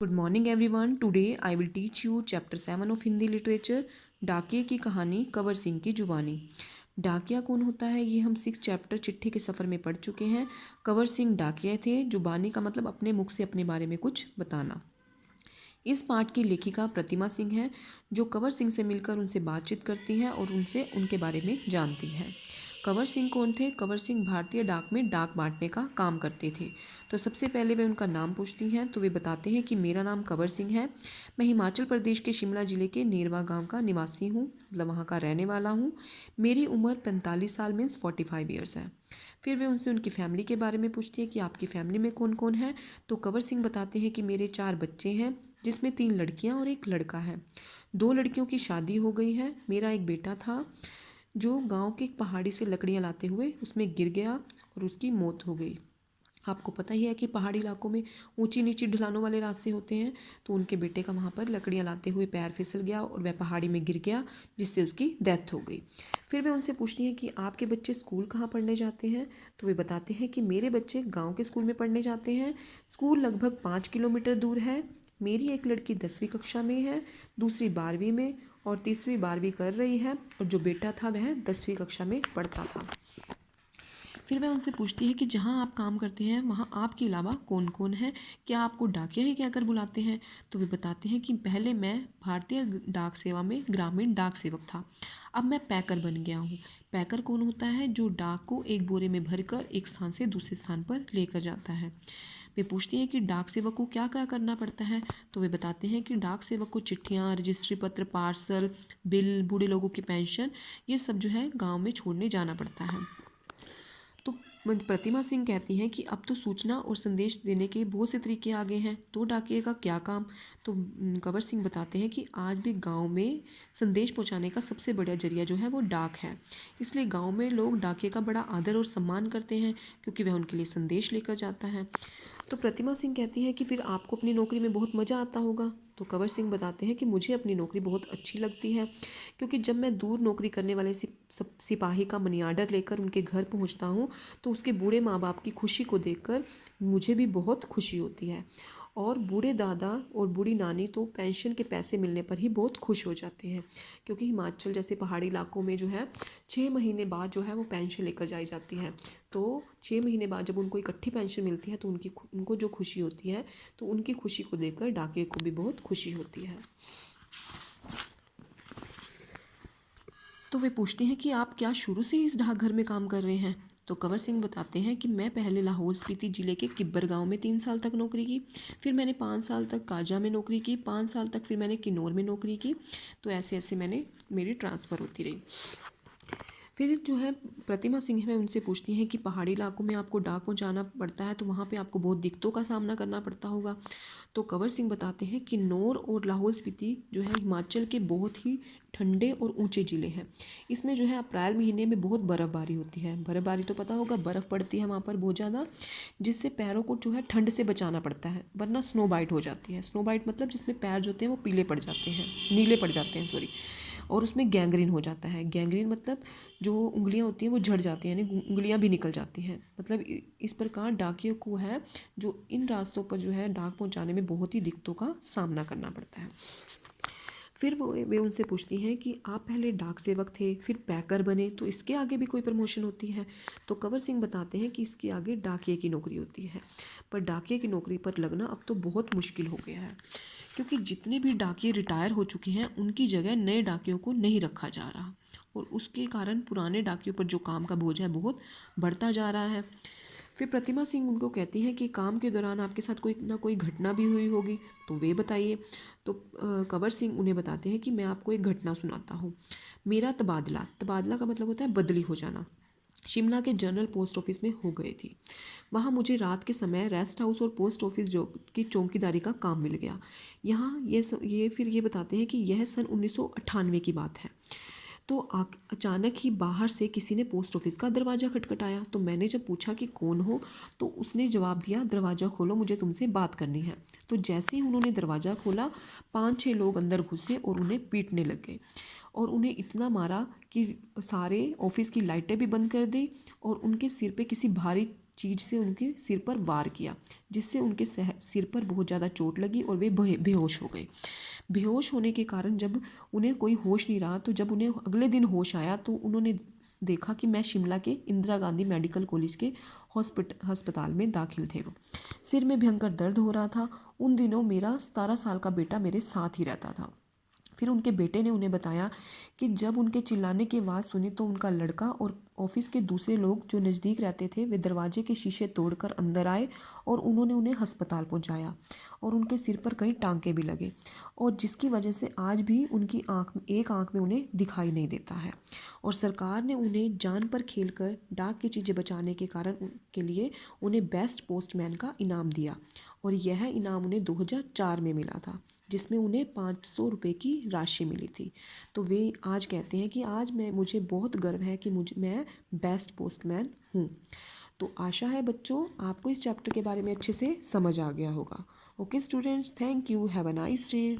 Good morning everyone. Today I will teach you chapter 7 of Hindi literature, डाकिये की कहानी, कंवर सिंह की जुबानी। डाकिया कौन होता है ये हम 6 चैप्टर चिट्ठी के सफ़र में पढ़ चुके हैं। कंवर सिंह डाकिया थे। जुबानी का मतलब अपने मुख से अपने बारे में कुछ बताना। इस पाठ की लेखिका प्रतिमा सिंह है, जो कंवर सिंह से मिलकर उनसे बातचीत करती हैं और उनसे उनके बारे में जानती है। कंवर सिंह कौन थे? कंवर सिंह भारतीय डाक में डाक बांटने का काम करते थे। तो सबसे पहले वे उनका नाम पूछती हैं, तो वे बताते हैं कि मेरा नाम कंवर सिंह है, मैं हिमाचल प्रदेश के शिमला जिले के नेरवा गांव का निवासी हूँ, मतलब वहाँ का रहने वाला हूँ। मेरी उम्र 45 साल मीन्स 45 ईयर्स है। फिर वे उनसे उनकी फैमिली के बारे में पूछती है कि आपकी फैमिली में कौन कौन है। तो कंवर सिंह बताते हैं कि मेरे 4 बच्चे हैं, जिसमें 3 लड़कियां और एक लड़का है। 2 लड़कियों की शादी हो गई है। मेरा एक बेटा था जो गांव के एक पहाड़ी से लकड़ियां लाते हुए उसमें गिर गया और उसकी मौत हो गई। आपको पता ही है कि पहाड़ी इलाकों में ऊंची नीची ढलानों वाले रास्ते होते हैं, तो उनके बेटे का वहाँ पर लकड़ियाँ लाते हुए पैर फिसल गया और वह पहाड़ी में गिर गया, जिससे उसकी डेथ हो गई। फिर वे उनसे पूछती हैं कि आपके बच्चे स्कूल कहाँ पढ़ने जाते हैं। तो वे बताते हैं कि मेरे बच्चे गाँव के स्कूल में पढ़ने जाते हैं। स्कूल लगभग 5 किलोमीटर दूर है। मेरी एक लड़की 10वीं कक्षा में है, दूसरी 12वीं में और तीसरी 12वीं कर रही है, और जो बेटा था वह 10वीं कक्षा में पढ़ता था। फिर वह उनसे पूछती है कि जहाँ आप काम करते हैं वहाँ आपके अलावा कौन कौन है, क्या आपको डाकिया ही कहकर बुलाते हैं। तो वे बताते हैं कि पहले मैं भारतीय डाक सेवा में ग्रामीण डाक सेवक था, अब मैं पैकर बन गया हूँ। पैकर कौन होता है? जो डाक को एक बोरे में भरकर एक स्थान से दूसरे स्थान पर लेकर जाता है। वे पूछती हैं कि डाक सेवक को क्या क्या करना पड़ता है। तो वे बताते हैं कि डाक सेवक को चिट्ठियाँ, रजिस्ट्री पत्र, पार्सल, बिल, बूढ़े लोगों की पेंशन, ये सब जो है गाँव में छोड़ने जाना पड़ता है। तो प्रतिमा सिंह कहती हैं कि अब तो सूचना और संदेश देने के बहुत से तरीके आ गए हैं, तो डाकिये का क्या काम। तो कंवर सिंह बताते हैं कि आज भी गांव में संदेश पहुंचाने का सबसे बड़ा जरिया जो है वो डाक है। इसलिए गांव में लोग डाकिये का बड़ा आदर और सम्मान करते हैं, क्योंकि वह उनके लिए संदेश लेकर जाता है। तो प्रतिमा सिंह कहती है कि फिर आपको अपनी नौकरी में बहुत मज़ा आता होगा। तो कंवर सिंह बताते हैं कि मुझे अपनी नौकरी बहुत अच्छी लगती है, क्योंकि जब मैं दूर नौकरी करने वाले सिपाही का मनी आर्डर लेकर उनके घर पहुंचता हूं, तो उसके बूढ़े माँ बाप की खुशी को देखकर मुझे भी बहुत खुशी होती है। और बूढ़े दादा और बूढ़ी नानी तो पेंशन के पैसे मिलने पर ही बहुत खुश हो जाते हैं, क्योंकि हिमाचल जैसे पहाड़ी इलाकों में जो है 6 महीने बाद जो है वो पेंशन लेकर जाई जाती है। तो 6 महीने बाद जब उनको इकट्ठी पेंशन मिलती है तो उनको जो खुशी होती है, तो उनकी खुशी को देखकर डाकिये को भी बहुत खुशी होती है। तो वे पूछते हैं कि आप क्या शुरू से इस डाकघर में काम कर रहे हैं। तो कंवर सिंह बताते हैं कि मैं पहले लाहौल स्पीति जिले के किब्बर गांव में 3 साल तक नौकरी की, फिर मैंने 5 साल तक काजा में नौकरी की, 5 साल तक फिर मैंने किन्नौर में नौकरी की। तो ऐसे ऐसे मेरी ट्रांसफ़र होती रही। फिर जो है प्रतिमा सिंह है उनसे पूछती हैं कि पहाड़ी इलाकों में आपको डाक पहुंचाना पड़ता है, तो वहाँ पे आपको बहुत दिक्कतों का सामना करना पड़ता होगा। तो कंवर सिंह बताते हैं कि किन्नौर और लाहौल स्पीति जो है हिमाचल के बहुत ही ठंडे और ऊंचे ज़िले हैं। इसमें जो है अप्रैल महीने में बहुत बर्फ़बारी होती है। बर्फ़बारी तो पता होगा, बर्फ़ पड़ती है वहाँ पर बहुत ज़्यादा, जिससे पैरों को जो है ठंड से बचाना पड़ता है, वरना स्नो बाइट हो जाती है। स्नो बाइट मतलब जिसमें पैर जो होते हैं वो पीले पड़ जाते हैं, नीले पड़ जाते हैं, सॉरी। और उसमें गैंग्रीन हो जाता है। गैंग्रीन मतलब जो उंगलियां होती हैं वो झड़ जाती हैं, यानी उंगलियां भी निकल जाती हैं। मतलब इस प्रकार डाकियों को है जो इन रास्तों पर जो है डाक पहुंचाने में बहुत ही दिक्कतों का सामना करना पड़ता है। फिर वे उनसे पूछती हैं कि आप पहले डाक सेवक थे, फिर पैकर बने, तो इसके आगे भी कोई प्रमोशन होती है। तो कंवर सिंह बताते हैं कि इसके आगे डाकिये की नौकरी होती है, पर डाकिये की नौकरी पर लगना अब तो बहुत मुश्किल हो गया है, क्योंकि जितने भी डाकिये रिटायर हो चुके हैं उनकी जगह नए डाकियों को नहीं रखा जा रहा, और उसके कारण पुराने डाकियों पर जो काम का बोझ है बहुत बढ़ता जा रहा है। फिर प्रतिमा सिंह उनको कहती हैं कि काम के दौरान आपके साथ कोई ना कोई घटना भी हुई होगी, तो वे बताइए। तो कंवर सिंह उन्हें बताते हैं कि मैं आपको एक घटना सुनाता हूँ। मेरा तबादला तबादला का मतलब होता है बदली हो जाना, शिमला के जनरल पोस्ट ऑफिस में हो गई थी। वहाँ मुझे रात के समय रेस्ट हाउस और पोस्ट ऑफिस जो की चौकीदारी का काम मिल गया। यहाँ फिर ये बताते हैं कि यह सन 1998 की बात है। तो अचानक ही बाहर से किसी ने पोस्ट ऑफिस का दरवाज़ा खटखटाया। तो मैंने जब पूछा कि कौन हो, तो उसने जवाब दिया, दरवाज़ा खोलो, मुझे तुमसे बात करनी है। तो जैसे ही उन्होंने दरवाज़ा खोला, 5-6 लोग अंदर घुसे और उन्हें पीटने लग गए, और उन्हें इतना मारा कि सारे ऑफिस की लाइटें भी बंद कर दी और उनके सिर पे किसी भारी चीज़ से उनके सिर पर वार किया, जिससे उनके सिर पर बहुत ज़्यादा चोट लगी और वे बेहोश हो गए। बेहोश होने के कारण जब उन्हें कोई होश नहीं रहा, तो जब उन्हें अगले दिन होश आया तो उन्होंने देखा कि मैं शिमला के इंदिरा गांधी मेडिकल कॉलेज के अस्पताल में दाखिल थे। वो सिर में भयंकर दर्द हो रहा था। उन दिनों मेरा 17 साल का बेटा मेरे साथ ही रहता था। फिर उनके बेटे ने उन्हें बताया कि जब उनके चिल्लाने की आवाज़ सुनी तो उनका लड़का और ऑफिस के दूसरे लोग जो नज़दीक रहते थे, वे दरवाजे के शीशे तोड़कर अंदर आए और उन्होंने उन्हें अस्पताल पहुंचाया और उनके सिर पर कई टांके भी लगे, और जिसकी वजह से आज भी उनकी एक आंख में उन्हें दिखाई नहीं देता है। और सरकार ने उन्हें जान पर खेलकर डाक की चीज़ें बचाने के कारण के लिए उन्हें बेस्ट पोस्टमैन का इनाम दिया, और यह इनाम उन्हें 2004 में मिला था, जिसमें उन्हें 500 रुपये की राशि मिली थी। तो वे आज कहते हैं कि आज मुझे बहुत गर्व है कि मैं बेस्ट पोस्टमैन हूँ। तो आशा है बच्चों आपको इस चैप्टर के बारे में अच्छे से समझ आ गया होगा। Okay students, thank you, have a nice day.